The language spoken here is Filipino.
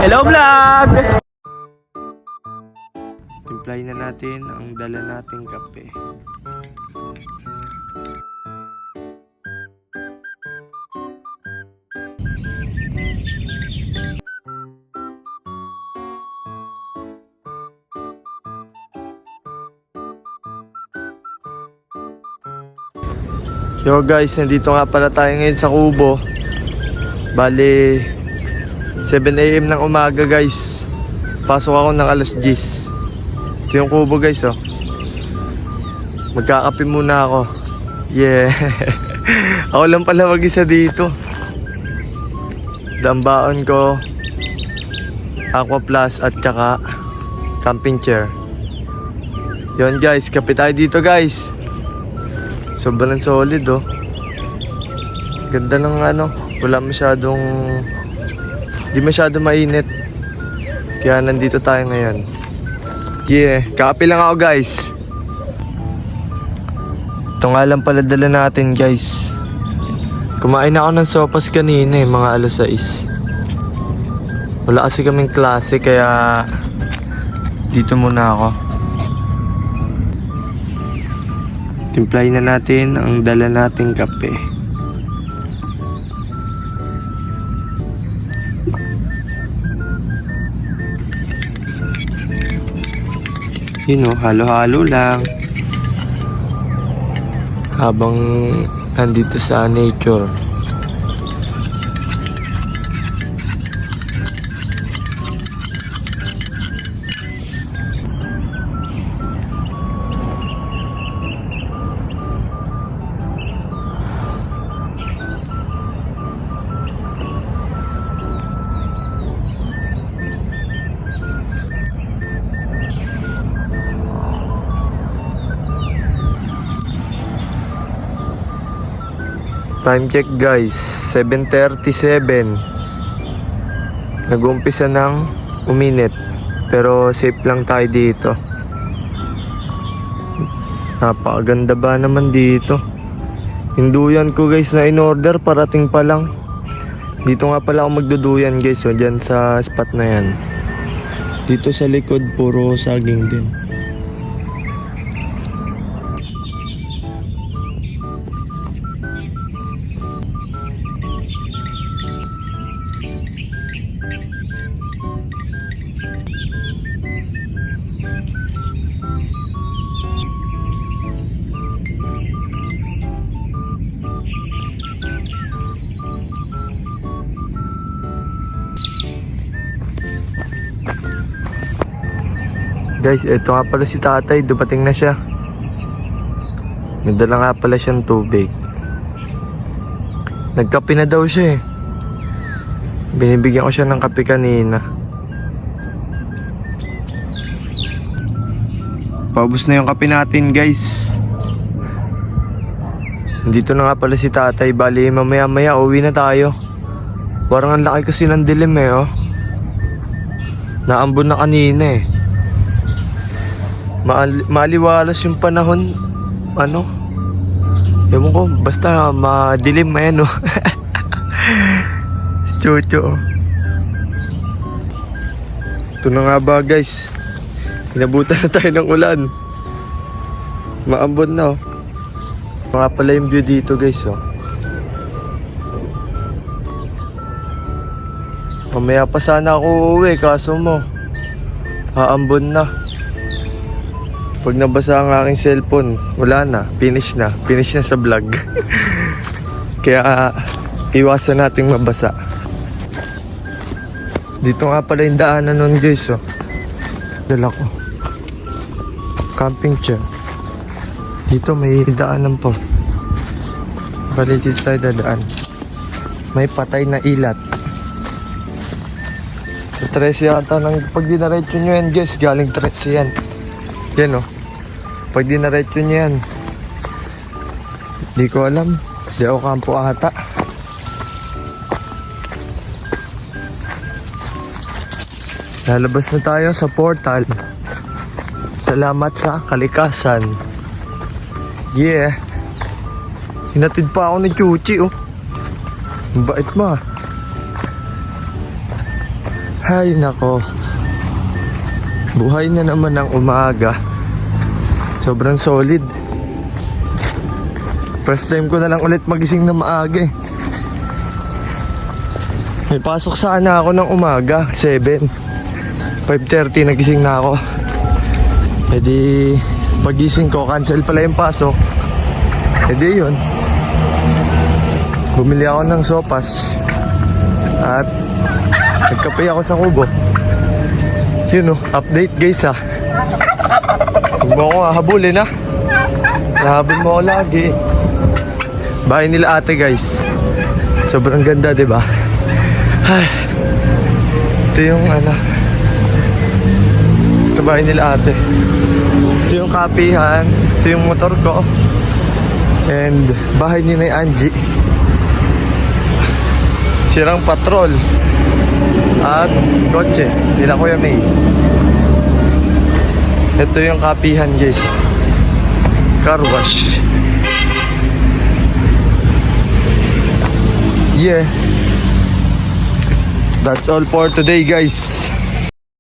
Hello vlog! Timplahin na natin ang dala nating kape. Yo guys, nandito nga pala tayo ngayon sa Kubo. Bali 7 AM ng umaga guys. Pasok ako ng alas 10. Ito yung Kubo guys oh. Magkakape muna ako. Yeah. Ako lang pala mag-isa dito. Dambaon ko Aqua Plus at saka camping chair. Yon guys, kape tayo dito guys. Sobrang solid oh. Ganda ng ano, wala masyadong, di masyado mainit. Kaya nandito tayo ngayon. Yeah, kape lang ako guys. Ito nga lang pala dala natin guys. Kumain ako ng sopas kanina mga alas 6. Wala kasi kaming klase kaya dito muna ako. Timplahin na natin ang dala nating kape. Yun o, halo-halo lang. Habang nandito sa nature. Time check guys, 7:37. Nag-uumpisa ng uminit. Pero safe lang tayo dito. Napakaganda ba naman dito. Hinduyan ko guys na in-order, parating pa lang. Dito nga pala ako magduduyan guys, so dyan sa spot na yan. Dito sa likod puro saging din. Guys, eto nga pala si tatay, dumating na siya. Nagdala nga pala siyang tubig. Nagkape na daw siya eh. Binibigyan ko siya ng kape kanina. Paubos na yung kape natin guys. Nandito na nga pala si tatay, bali mamaya-maya uwi na tayo. Parang ang laki kasi ng dilim eh oh. Naambon na kanina eh. Maliwalas yung panahon. Ano? Ewan ko, basta madilim ayan oh. Chucho oh. Ito na nga ba guys, inabutan na tayo ng ulan. Maambon na oh. Mga pala yung view dito guys oh. Mamaya pa sana ako uuwi, kaso mo haambon na. Pag nabasa ang aking cellphone, wala na, finish na sa vlog. Kaya iwasan nating mabasa. Dito nga pala yung daanan nun guys oh. Dala ko camping chair. Dito may daanan po. Bali dito tayo dadaan. May patay na ilat. Sa 13 yata nang pag dinaretso nyo yan guys, galing 13 yan. Yan oh. Pag dinaretso nyo yan, di ko alam, di ako kampo ata. Lalabas na tayo sa portal. Salamat sa kalikasan. Yeah. Hinatid pa ako ni Chuchi oh. Ang bait mo ah. Hay nako. Buhay na naman ng umaga. Sobrang solid. First time ko na lang ulit magising na maaga eh. May pasok sana ako ng umaga, 7. 5:30 nagising na ako. E di pagising ko, cancel pala yung pasok. E di yun. Bumili ako ng sopas. At nagkape ako sa kubo. Yun update guys ha. Huwag mo ako hahabulin ha. Nahabol mo ako lagi. Bahay nila ate guys. Sobrang ganda diba? Ay. Ito yung ito bahay nila ate. Ito yung kapihan. Ito yung motor ko. And bahay ni Nay Angie. Sirang patrol. At kotse nila Kuya May. Ito yung kapihan guys. Car wash. Yeah. That's all for today guys.